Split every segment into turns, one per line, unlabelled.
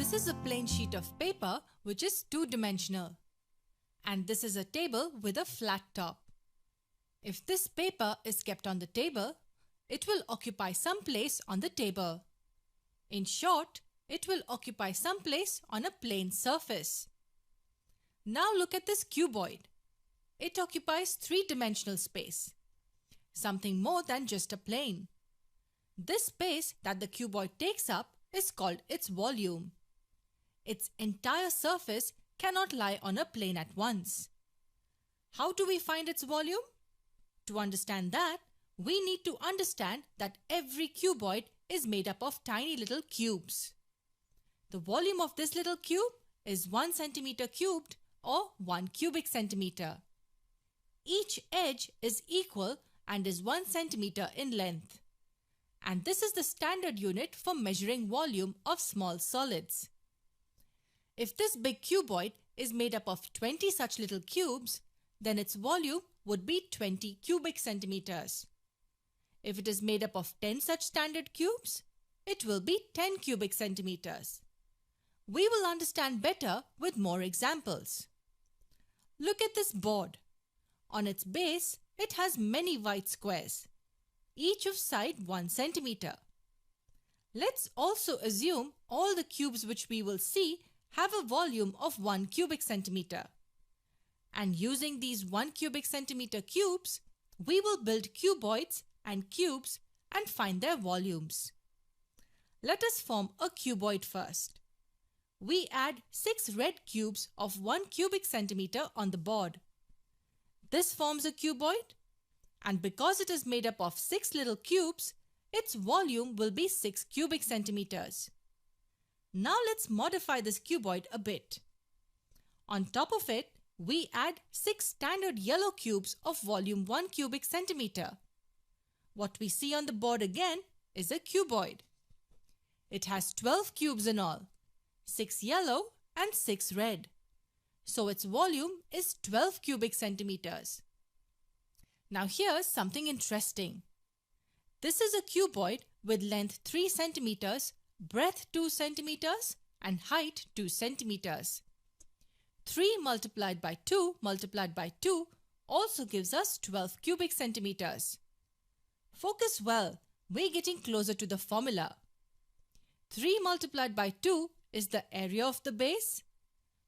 This is a plain sheet of paper which is two-dimensional. And this is a table with a flat top. If this paper is kept on the table, it will occupy some place on the table. In short, it will occupy some place on a plane surface. Now look at this cuboid. It occupies three-dimensional space, something more than just a plane. This space that the cuboid takes up is called its volume. Its entire surface cannot lie on a plane at once. How do we find its volume? To understand that, we need to understand that every cuboid is made up of tiny little cubes. The volume of this little cube is 1 centimeter cubed or 1 cubic centimeter. Each edge is equal and is 1 centimeter in length. And this is the standard unit for measuring volume of small solids. If this big cuboid is made up of 20 such little cubes, then its volume would be 20 cubic centimeters. If it is made up of 10 such standard cubes, it will be 10 cubic centimeters. We will understand better with more examples. Look at this board. On its base, it has many white squares, each of side 1 centimeter. Let's also assume all the cubes which we will see have a volume of 1 cubic centimeter. And using these 1 cubic centimeter cubes, we will build cuboids and cubes and find their volumes. Let us form a cuboid first. We add 6 red cubes of 1 cubic centimeter on the board. This forms a cuboid, and because it is made up of 6 little cubes, its volume will be 6 cubic centimeters. Now let's modify this cuboid a bit. On top of it, we add 6 standard yellow cubes of volume 1 cubic centimeter. What we see on the board again is a cuboid. It has 12 cubes in all, 6 yellow and 6 red. So its volume is 12 cubic centimeters. Now here's something interesting. This is a cuboid with length 3 centimeters, breadth 2 centimeters and height 2 centimeters. 3 multiplied by 2 multiplied by 2 also gives us 12 cubic centimeters. Focus well, we're getting closer to the formula. 3 multiplied by 2 is the area of the base.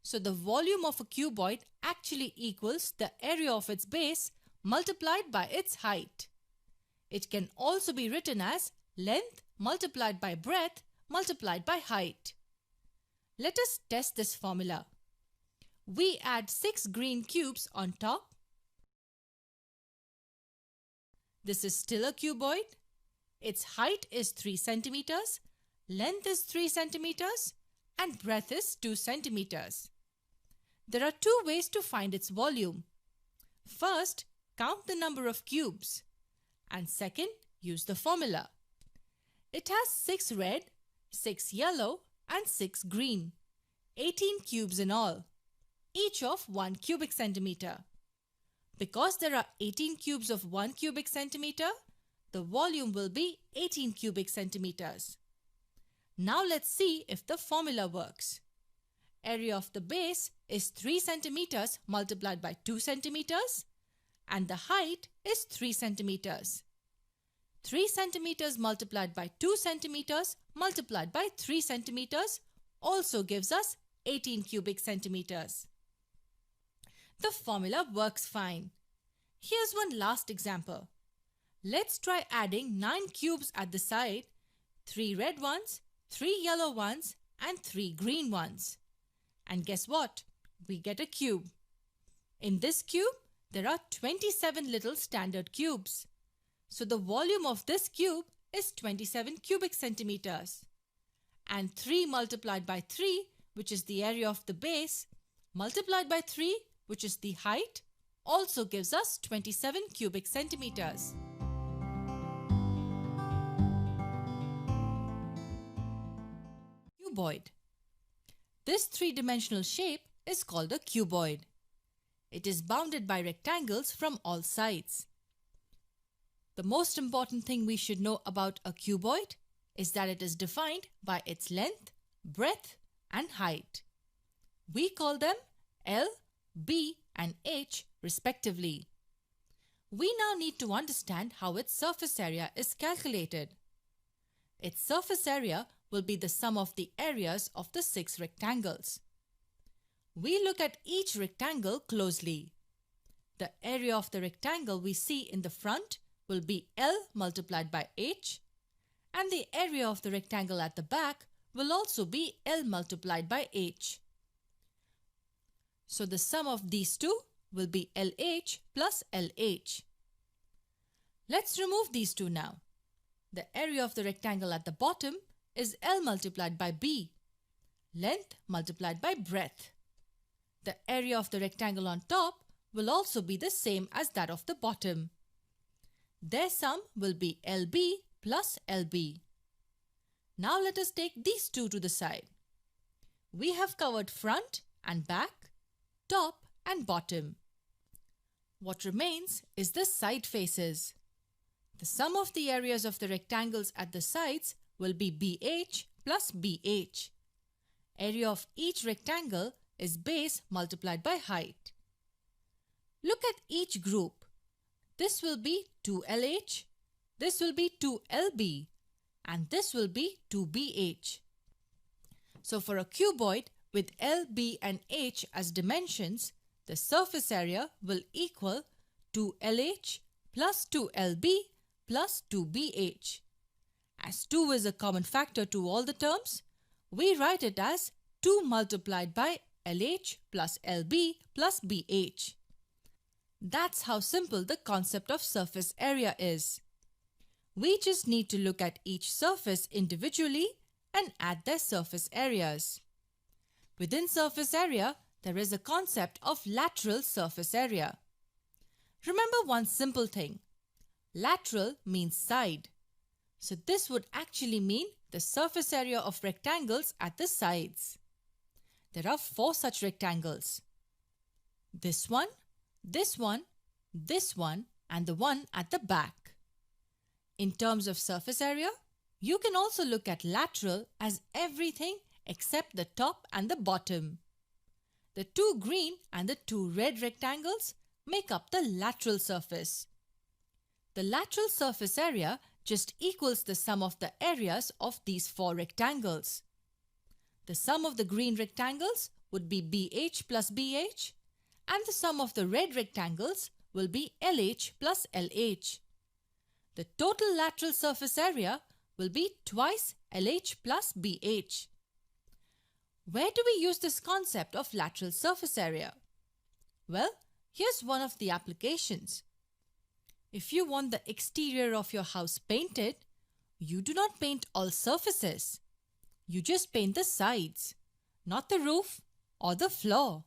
So the volume of a cuboid actually equals the area of its base multiplied by its height. It can also be written as length multiplied by breadth multiplied by height. Let us test this formula. We add 6 green cubes on top. This is still a cuboid. Its height is 3 centimeters, length is 3 centimeters, and breadth is 2 centimeters. There are 2 ways to find its volume. First, count the number of cubes. And second, use the formula. It has 6 red, 6 yellow, and 6 green. 18 cubes in all, each of 1 cubic centimeter. Because there are 18 cubes of 1 cubic centimeter, the volume will be 18 cubic centimeters. Now let's see if the formula works. Area of the base is 3 centimeters multiplied by 2 centimeters and the height is 3 centimeters. 3 centimeters multiplied by 2 centimeters multiplied by 3 centimeters also gives us 18 cubic centimeters. The formula works fine. Here's one last example. Let's try adding 9 cubes at the side, 3 red ones, 3 yellow ones and 3 green ones. And guess what? We get a cube. In this cube, there are 27 little standard cubes. So the volume of this cube is 27 cubic centimeters. And 3 multiplied by 3, which is the area of the base, multiplied by 3, which is the height, also gives us 27 cubic centimeters. Cuboid. This three-dimensional shape is called a cuboid. It is bounded by rectangles from all sides. The most important thing we should know about a cuboid is that it is defined by its length, breadth, and height. We call them L, B, and H respectively. We now need to understand how its surface area is calculated. Its surface area will be the sum of the areas of the 6 rectangles. We look at each rectangle closely. The area of the rectangle we see in the front will be L multiplied by H, and the area of the rectangle at the back will also be L multiplied by H. So the sum of these two will be LH plus LH. Let's remove these two now. The area of the rectangle at the bottom is L multiplied by B, length multiplied by breadth. The area of the rectangle on top will also be the same as that of the bottom. Their sum will be LB plus LB. Now let us take these two to the side. We have covered front and back, top and bottom. What remains is the side faces. The sum of the areas of the rectangles at the sides will be BH plus BH. Area of each rectangle is base multiplied by height. Look at each group. This will be 2LH, this will be 2LB, and this will be 2BH. So for a cuboid with L, B and H as dimensions, the surface area will equal 2LH plus 2LB plus 2BH. As 2 is a common factor to all the terms, we write it as 2 multiplied by LH plus LB plus BH. That's how simple the concept of surface area is. We just need to look at each surface individually and add their surface areas. Within surface area, there is a concept of lateral surface area. Remember one simple thing. Lateral means side. So this would actually mean the surface area of rectangles at the sides. There are 4 such rectangles. This one, this one, this one, and the one at the back. In terms of surface area, you can also look at lateral as everything except the top and the bottom. The 2 green and the 2 red rectangles make up the lateral surface. The lateral surface area just equals the sum of the areas of these 4 rectangles. The sum of the green rectangles would be BH plus BH, and the sum of the red rectangles will be LH plus LH. The total lateral surface area will be twice LH plus BH. Where do we use this concept of lateral surface area? Well, here's one of the applications. If you want the exterior of your house painted, you do not paint all surfaces. You just paint the sides, not the roof or the floor.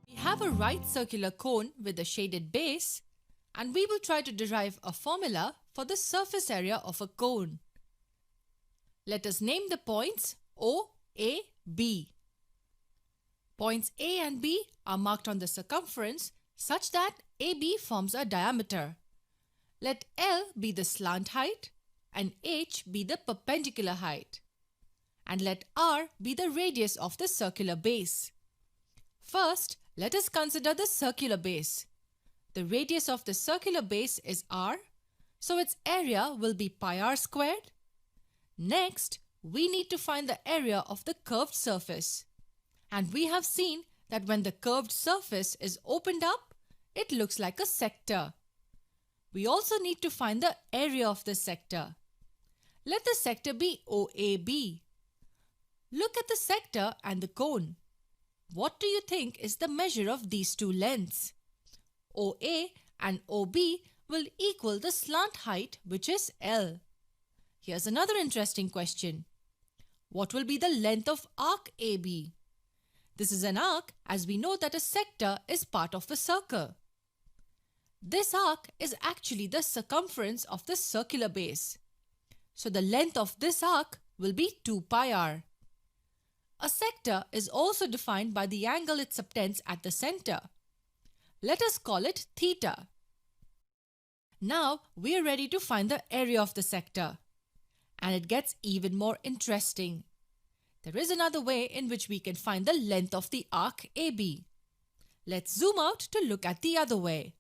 We have a right circular cone with a shaded base, and we will try to derive a formula for the surface area of a cone. Let us name the points O, A, B. Points A and B are marked on the circumference such that AB forms a diameter. Let L be the slant height and H be the perpendicular height. And let R be the radius of the circular base. First, let us consider the circular base. The radius of the circular base is R, so its area will be pi r squared. Next, we need to find the area of the curved surface. And we have seen that when the curved surface is opened up, it looks like a sector. We also need to find the area of the sector. Let the sector be OAB. Look at the sector and the cone. What do you think is the measure of these two lengths? OA and OB will equal the slant height, which is L. Here's another interesting question. What will be the length of arc AB? This is an arc as we know that a sector is part of a circle. This arc is actually the circumference of the circular base. So the length of this arc will be 2 pi r. A sector is also defined by the angle it subtends at the center. Let us call it theta. Now we are ready to find the area of the sector. And it gets even more interesting. There is another way in which we can find the length of the arc AB. Let's zoom out to look at the other way.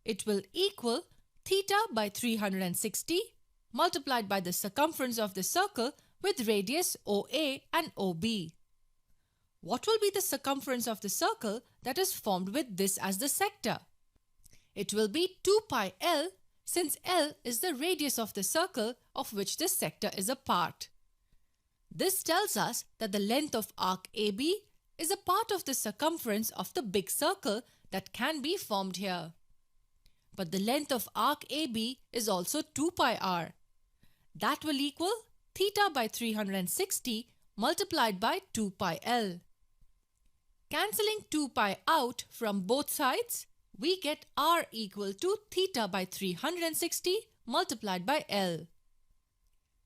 It will equal theta by 360 multiplied by the circumference of the circle with radius OA and OB. What will be the circumference of the circle that is formed with this as the sector? It will be 2 pi L, since L is the radius of the circle of which this sector is a part. This tells us that the length of arc AB is a part of the circumference of the big circle that can be formed here. But the length of arc AB is also 2 pi r. That will equal theta by 360 multiplied by 2 pi L. Cancelling 2 pi out from both sides, we get r equal to theta by 360 multiplied by L.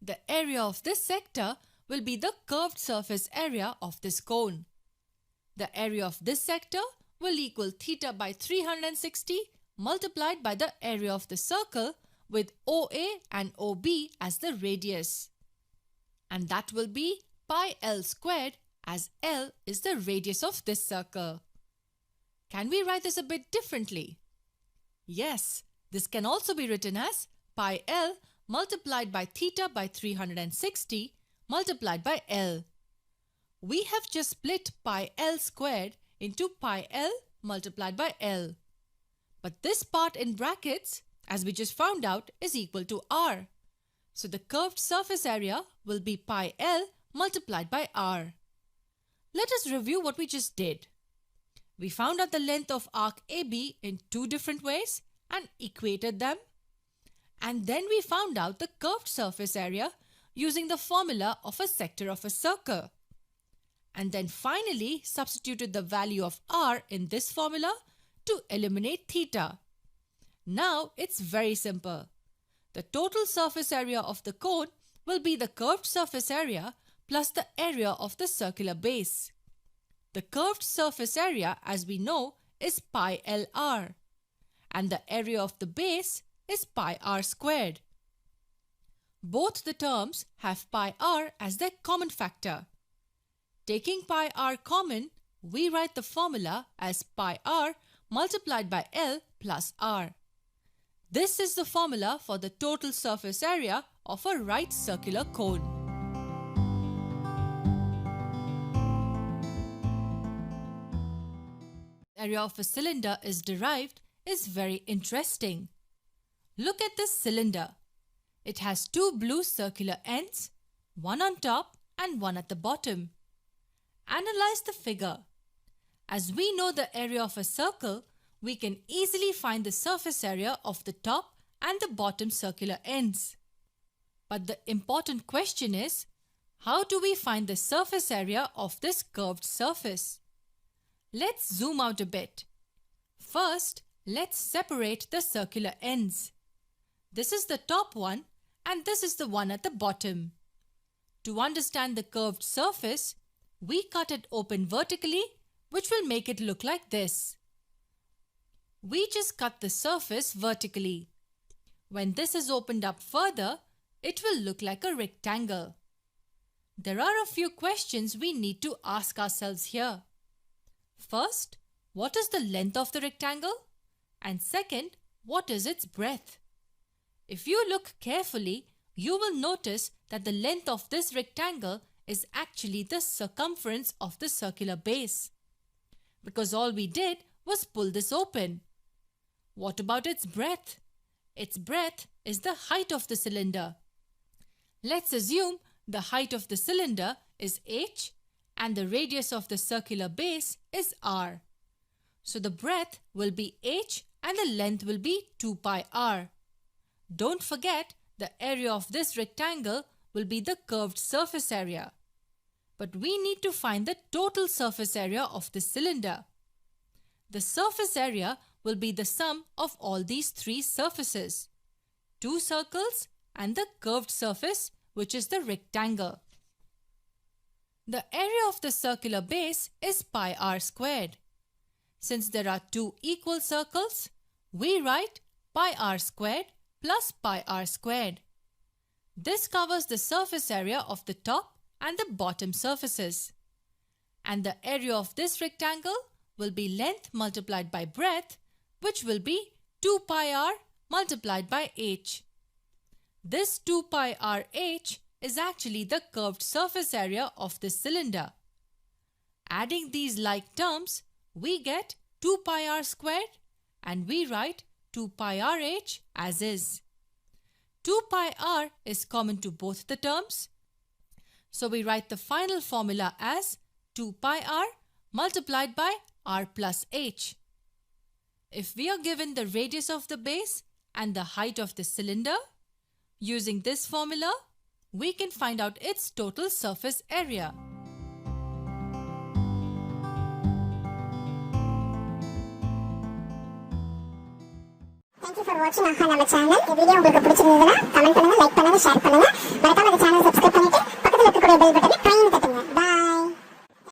The area of this sector will be the curved surface area of this cone. The area of this sector will equal theta by 360 multiplied by the area of the circle with OA and OB as the radius. And that will be pi L squared, as L is the radius of this circle. Can we write this a bit differently? Yes, this can also be written as pi L multiplied by theta by 360 multiplied by L. We have just split pi L squared into pi L multiplied by L. But this part in brackets, as we just found out, is equal to r. So the curved surface area will be pi L multiplied by r. Let us review what we just did. We found out the length of arc AB in two different ways and equated them. And then we found out the curved surface area using the formula of a sector of a circle. And then finally substituted the value of r in this formula to eliminate theta. Now it's very simple. The total surface area of the cone will be the curved surface area plus the area of the circular base. The curved surface area, as we know, is pi LR, and the area of the base is pi r squared. Both the terms have pi r as their common factor. Taking pi r common, we write the formula as pi r multiplied by L plus r. This is the formula for the total surface area of a right circular cone. The area of a cylinder is derived is very interesting. Look at this cylinder. It has two blue circular ends, one on top and one at the bottom. Analyze the figure. As we know the area of a circle, we can easily find the surface area of the top and the bottom circular ends. But the important question is, how do we find the surface area of this curved surface? Let's zoom out a bit. First, let's separate the circular ends. This is the top one and this is the one at the bottom. To understand the curved surface, we cut it open vertically, which will make it look like this. We just cut the surface vertically. When this is opened up further, it will look like a rectangle. There are a few questions we need to ask ourselves here. First, what is the length of the rectangle? And second, what is its breadth? If you look carefully, you will notice that the length of this rectangle is actually the circumference of the circular base, because all we did was pull this open. What about its breadth? Its breadth is the height of the cylinder. Let's assume the height of the cylinder is h and the radius of the circular base is r. So the breadth will be h and the length will be 2 pi r. Don't forget, the area of this rectangle will be the curved surface area. But we need to find the total surface area of the cylinder. The surface area will be the sum of all these three surfaces, two circles and the curved surface, which is the rectangle. The area of the circular base is pi r squared. Since there are two equal circles, we write pi r squared plus pi r squared. This covers the surface area of the top and the bottom surfaces. And the area of this rectangle will be length multiplied by breadth, which will be 2 pi r multiplied by h. This 2 pi r h is actually the curved surface area of this cylinder. Adding these like terms, we get 2 pi r squared and we write 2 pi r h as is. 2 pi r is common to both the terms, so we write the final formula as 2 pi r multiplied by r plus h. If we are given the radius of the base and the height of the cylinder, using this formula, we can find out its total surface area.
Thank you for watching our channel. This video உங்களுக்கு பிடிச்சிருந்ததுனா comment பண்ணுங்க, like பண்ணுங்க, share பண்ணுங்க. மறக்காம இந்த சேனலை subscribe பண்ணிட்டு பக்கத்துல இருக்கக்கூடிய பெல் பட்டனை ட்ரைன் தட்டுங்க.